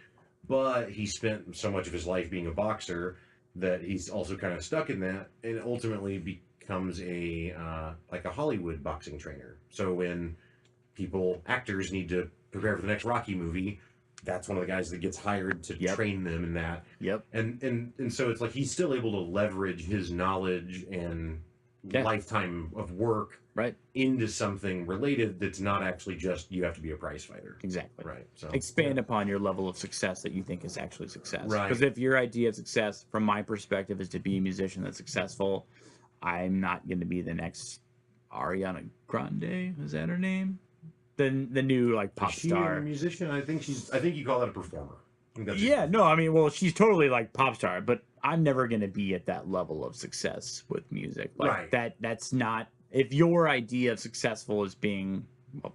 but he spent so much of his life being a boxer that he's also kind of stuck in that, and ultimately becomes a like a Hollywood boxing trainer. So when actors need to prepare for the next Rocky movie, that's one of the guys that gets hired to train them in that.
Yep.
And so it's like he's still able to leverage his knowledge and lifetime of work into something related that's not actually just you have to be a prize fighter.
Exactly.
Right. So
expand upon your level of success that you think is actually success.
Right.
Because if your idea of success, from my perspective, is to be a musician that's successful, I'm not going to be the next Ariana Grande. Is that her name? The new like pop star.
A musician? I think you call that a performer.
Yeah, no, I mean, well, she's totally like pop star, but I'm never going to be at that level of success with music. Like that's not, if your idea of successful is being, well,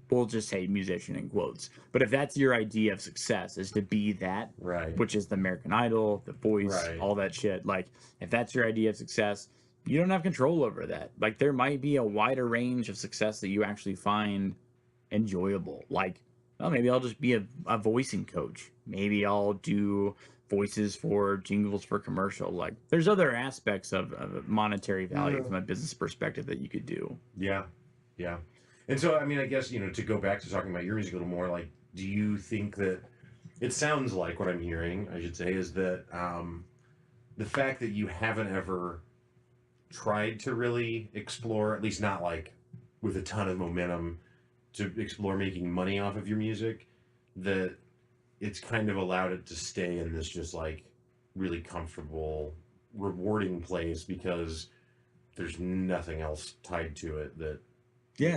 we'll just say musician in quotes, but if that's your idea of success is to be that, which is the American Idol, The Voice, all that shit. Like if that's your idea of success, you don't have control over that. Like there might be a wider range of success that you actually find enjoyable. Like, well, maybe I'll just be a voicing coach. Maybe I'll do voices for jingles for commercial. Like there's other aspects of monetary value from a business perspective that you could do.
Yeah. And so, I mean, I guess, to go back to talking about your music a little more, like, do you think that it sounds like what I'm hearing, I should say, is that the fact that you haven't ever tried to really explore, at least not like with a ton of momentum, to explore making money off of your music, that it's kind of allowed it to stay in this just like really comfortable, rewarding place because there's nothing else tied to it that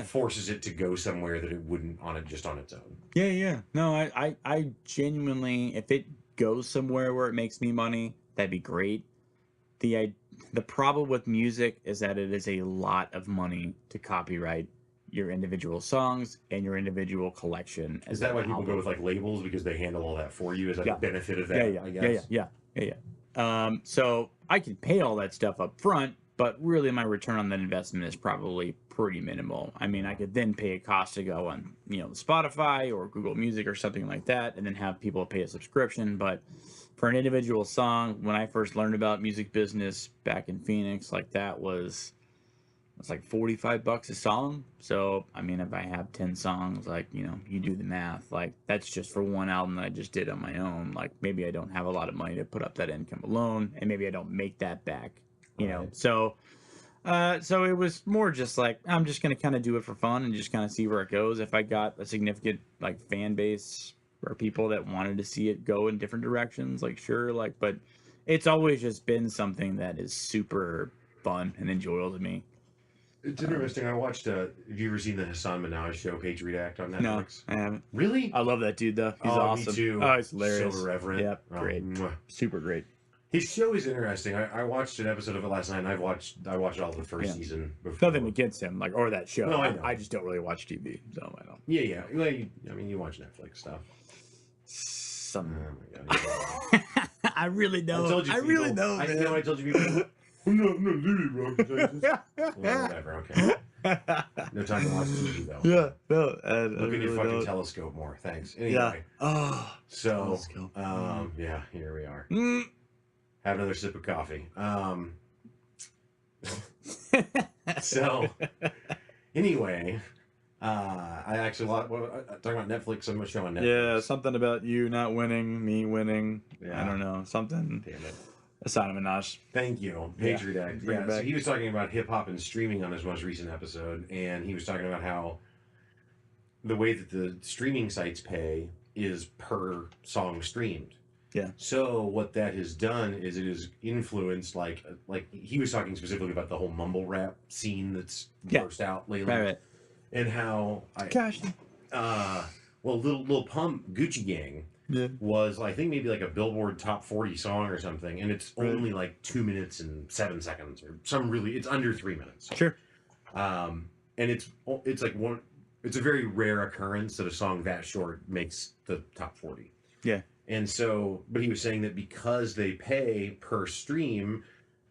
forces it to go somewhere that it wouldn't on its own.
Yeah. No, I genuinely, if it goes somewhere where it makes me money, that'd be great. The problem with music is that it is a lot of money to copyright your individual songs and your individual collection.
Is that why people go with like labels, because they handle all that for you? Is that the benefit of that? I guess.
Yeah. So I can pay all that stuff up front, but really my return on that investment is probably pretty minimal. I mean, I could then pay a cost to go on, Spotify or Google Music or something like that, and then have people pay a subscription. But for an individual song, when I first learned about music business back in Phoenix, like it's like $45 a song. So, I mean, if I have 10 songs, like, you do the math, like that's just for one album that I just did on my own. Like maybe I don't have a lot of money to put up that income alone, and maybe I don't make that back, So it was more just like, I'm just going to kind of do it for fun and just kind of see where it goes. If I got a significant like fan base or people that wanted to see it go in different directions, like sure, like, but it's always just been something that is super fun and enjoyable to me.
It's interesting. I watched. Have you ever seen the Hassan Minaj show, Patriot Act, on Netflix?
No, I haven't.
Really?
I love that dude, though. He's awesome.
Me too.
Oh, he's hilarious.
So irreverent.
Yep, great. Super great.
His show is interesting. I watched an episode of it last night, and I watched all the first season before.
Nothing against him, like, or that show.
No, I know.
I just don't really watch TV, so I don't.
Yeah. Well, I mean, you watch Netflix stuff.
Some.
Oh my God.
I really don't.
I told you.
I really don't.
I know. I told you people. I'm not leaving, bro. Well, whatever. Okay. No time to watch TV though.
Yeah. No.
Look at your fucking telescope more. Thanks. Anyway.
Yeah. Oh.
So. Yeah. Here we are. Have another sip of coffee. So. Anyway. I actually talking about Netflix. I'm show on Netflix.
Yeah. Something about you not winning, me winning. Yeah. I don't know. Something.
Damn it.
Hassan Minaj.
Thank you. Patriot Act. Yeah. So he was talking about hip hop and streaming on his most recent episode, and he was talking about how the way that the streaming sites pay is per song streamed.
Yeah.
So what that has done is it has influenced like he was talking specifically about the whole mumble rap scene that's burst out lately.
Right.
And how Lil Pump, Gucci Gang was, I think, maybe like a Billboard Top 40 song or something, and it's only like 2 minutes and 7 seconds or it's under 3 minutes.
Sure.
And it's like it's a very rare occurrence that a song that short makes the top 40.
Yeah.
And so, but he was saying that because they pay per stream,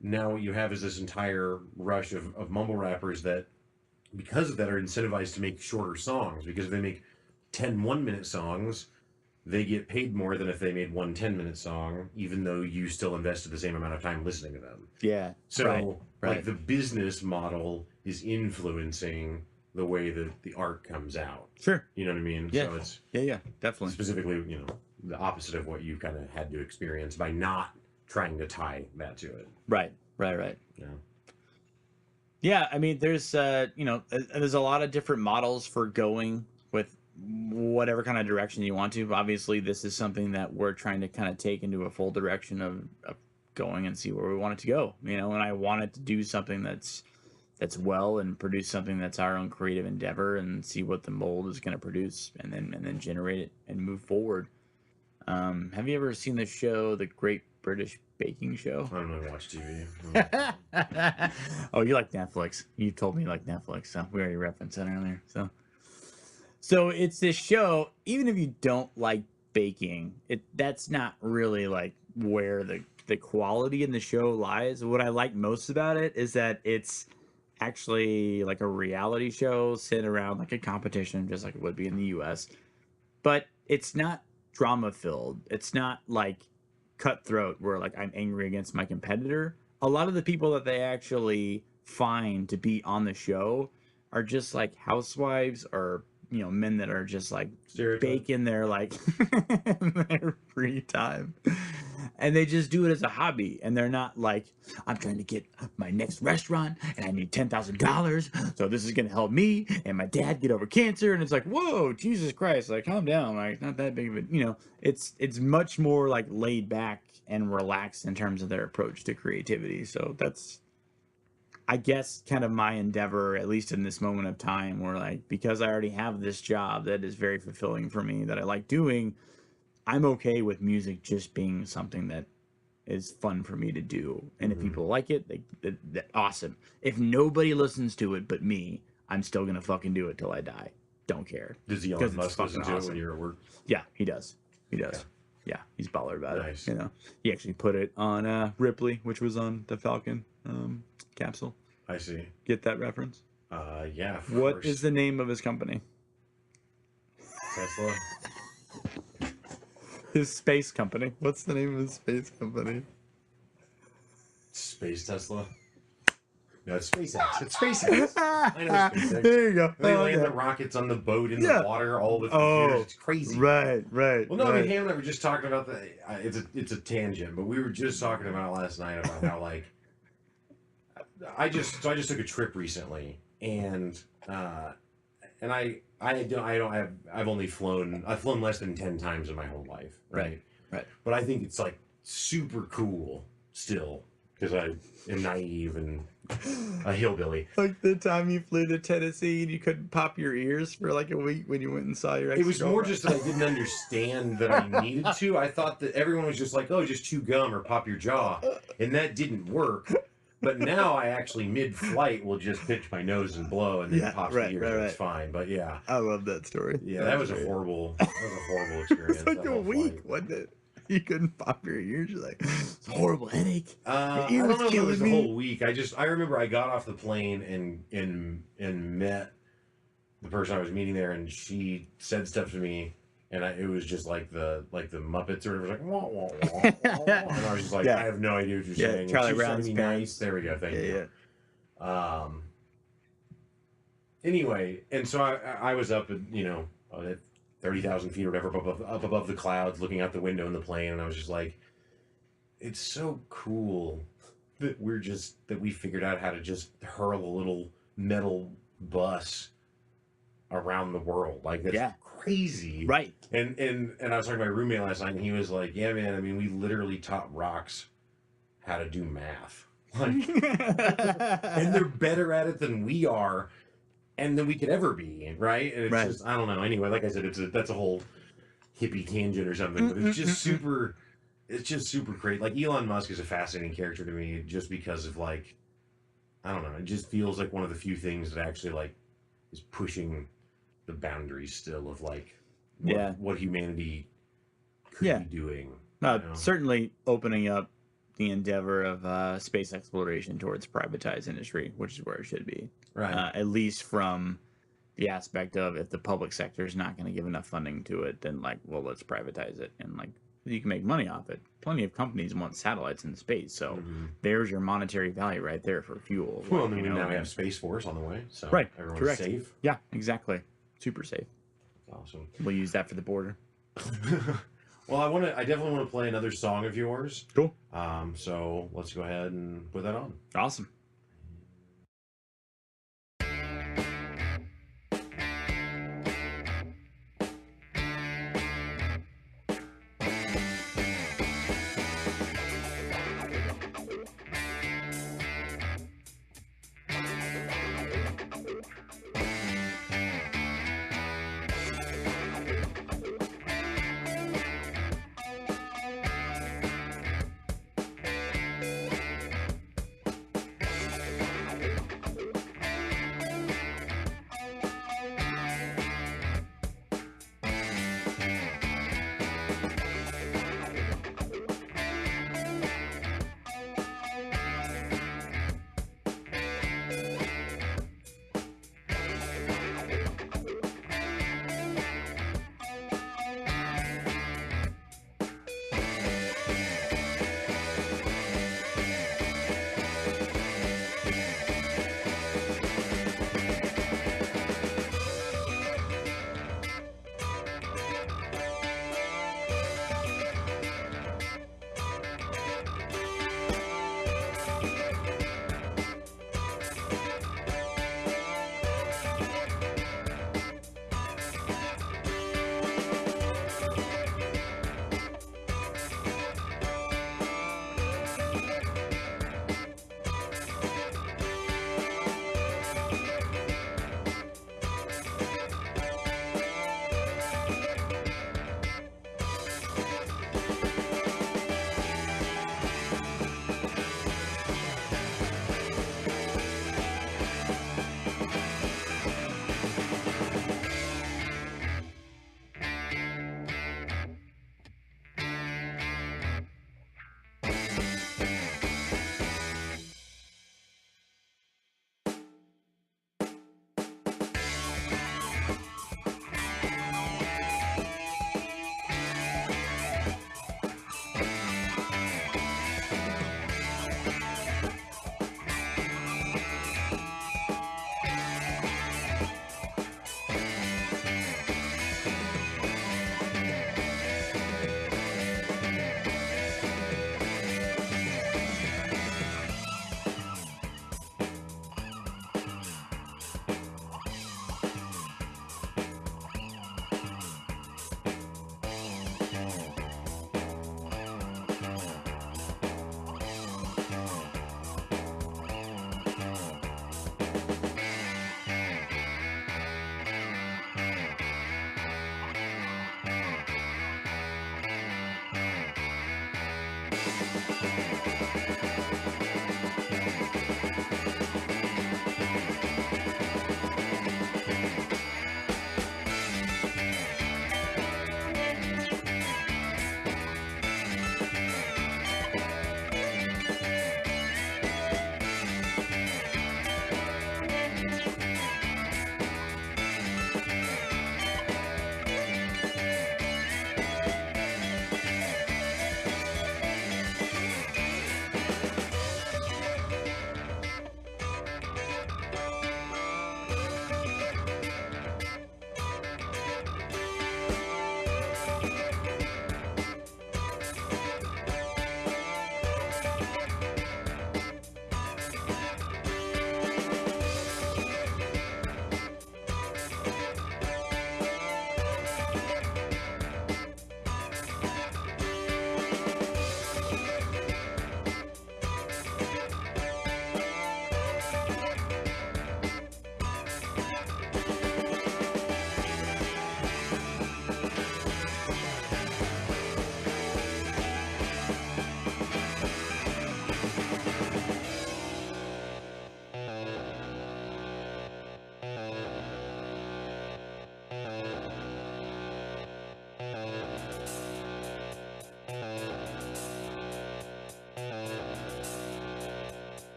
now what you have is this entire rush of mumble rappers that, because of that, are incentivized to make shorter songs, because if they make 10 1-minute songs, they get paid more than if they made one 10-minute song, even though you still invested the same amount of time listening to them.
Yeah.
So,
Right.
like, the business model is influencing the way that the art comes out.
Sure.
You know what I mean?
Yeah.
So it's
Yeah. Definitely.
specifically, you know, the opposite of what you kind of had to experience by not trying to tie that to it.
Right.
Yeah.
Yeah, I mean, there's there's a lot of different models for going with whatever kind of direction you want to. Obviously, this is something that we're trying to kind of take into a full direction of going and see where we want it to go. You know, and I wanted to do something that's well and produce something that's our own creative endeavor and see what the mold is going to produce and then generate it and move forward. Have you ever seen the show, The Great British Baking Show?
I don't really watch TV.
Oh, you like Netflix. You told me you like Netflix, so we already referenced that earlier. So it's this show, even if you don't like baking, that's not really like where the quality in the show lies. What I like most about it is that it's actually like a reality show set around like a competition, just like it would be in the US. But it's not drama filled. It's not like cutthroat where like I'm angry against my competitor. A lot of the people that they actually find to be on the show are just like housewives or men that are just like baking their like their free time, and they just do it as a hobby, and they're not like, I'm trying to get my next restaurant and I need $10,000, so this is gonna help me and my dad get over cancer. And it's like, whoa, Jesus Christ, like calm down, like not that big of a it's much more like laid back and relaxed in terms of their approach to creativity. So that's, I guess, kind of my endeavor, at least in this moment of time, where like, because I already have this job that is very fulfilling for me, that I like doing, I'm okay with music just being something that is fun for me to do. And if people like it, they awesome. If nobody listens to it but me, I'm still gonna fucking do it till I die. Don't care.
Does Elon Musk listen to it when you're at work?
Yeah, he does. Yeah, he's baller about
Nice.
it. He actually put it on Ripley, which was on the Falcon capsule.
I see.
Get that reference?
Yeah.
What is the name of his company?
Tesla.
His space company. What's the name of his space company?
Space Tesla. No, it's SpaceX. It's SpaceX. I know SpaceX.
There you go.
They land the rockets on the boat in the water, all with computers. It's crazy.
Right.
Well, no, I mean, Ham and I were just talking about the. It's a tangent, but we were just talking about last night about how like. I just took a trip recently, and I've only flown less than 10 times in my whole life. Right. But I think it's like super cool still because I am naive and a hillbilly.
Like the time you flew to Tennessee and you couldn't pop your ears for like a week when you went and saw your ex.
It was more just that I didn't understand that I needed to. I thought that everyone was just like, oh, just chew gum or pop your jaw, and that didn't work. But now I actually mid-flight will just pinch my nose and blow and then pop the ears. It's fine. But yeah,
I love that story.
Yeah, that was a horrible experience.
It's like a week, wasn't it? You couldn't pop your ears. You're like, it's a horrible headache.
I don't know if it was the whole week. I remember I got off the plane and met the person I was meeting there, and she said stuff to me. And it was just like the Muppets or whatever. It was like, wah, wah, wah, wah, wah. And I was just like, I have no idea what you're saying.
Charlie Brown's
nice. There we go. Thank you. Anyway, and so I was up at 30,000 feet or whatever, up above the clouds, looking out the window in the plane, and I was just like, it's so cool that we figured out how to just hurl a little metal bus around the world. Like, that's crazy.
Right.
And I was talking to my roommate last night, and he was like, yeah, man, I mean, we literally taught rocks how to do math. Like, and they're better at it than we are, and than we could ever be, right? And it's just, I don't know. Anyway, like I said, that's a whole hippie tangent or something, but it's just super great. Like, Elon Musk is a fascinating character to me just because of, like, I don't know, it just feels like one of the few things that actually, like, is pushing the boundaries still of like what humanity could be doing.
Certainly opening up the endeavor of space exploration towards privatized industry, which is where it should be.
Right.
At least from the aspect of if the public sector is not going to give enough funding to it, then like, well, let's privatize it, and like you can make money off it. Plenty of companies want satellites in space, so there's your monetary value right there for fuel.
Well, like, now we have Space Force on the way, so
right,
everyone's
correct.
safe.
Yeah, exactly. Super safe.
Awesome.
We'll use that for the border.
Well, I definitely want to play another song of yours.
Cool.
So let's go ahead and put that on.
Awesome.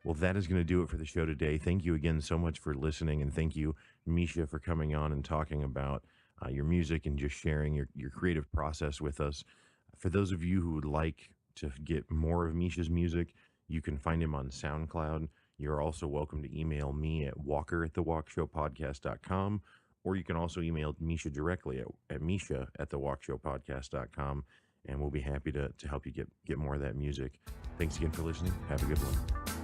Well, that is going to do it for the show today. Thank you again so much for listening, and thank you, Misha, for coming on and talking about your music and just sharing your creative process with us. For those of you who would like to get more of Misha's music, you can find him on SoundCloud. You're also welcome to email me at walker@thewalkshowpodcast.com, or you can also email Misha directly at misha@thewalkshowpodcast.com, and we'll be happy to help you get more of that music. Thanks again for listening. Have a good one.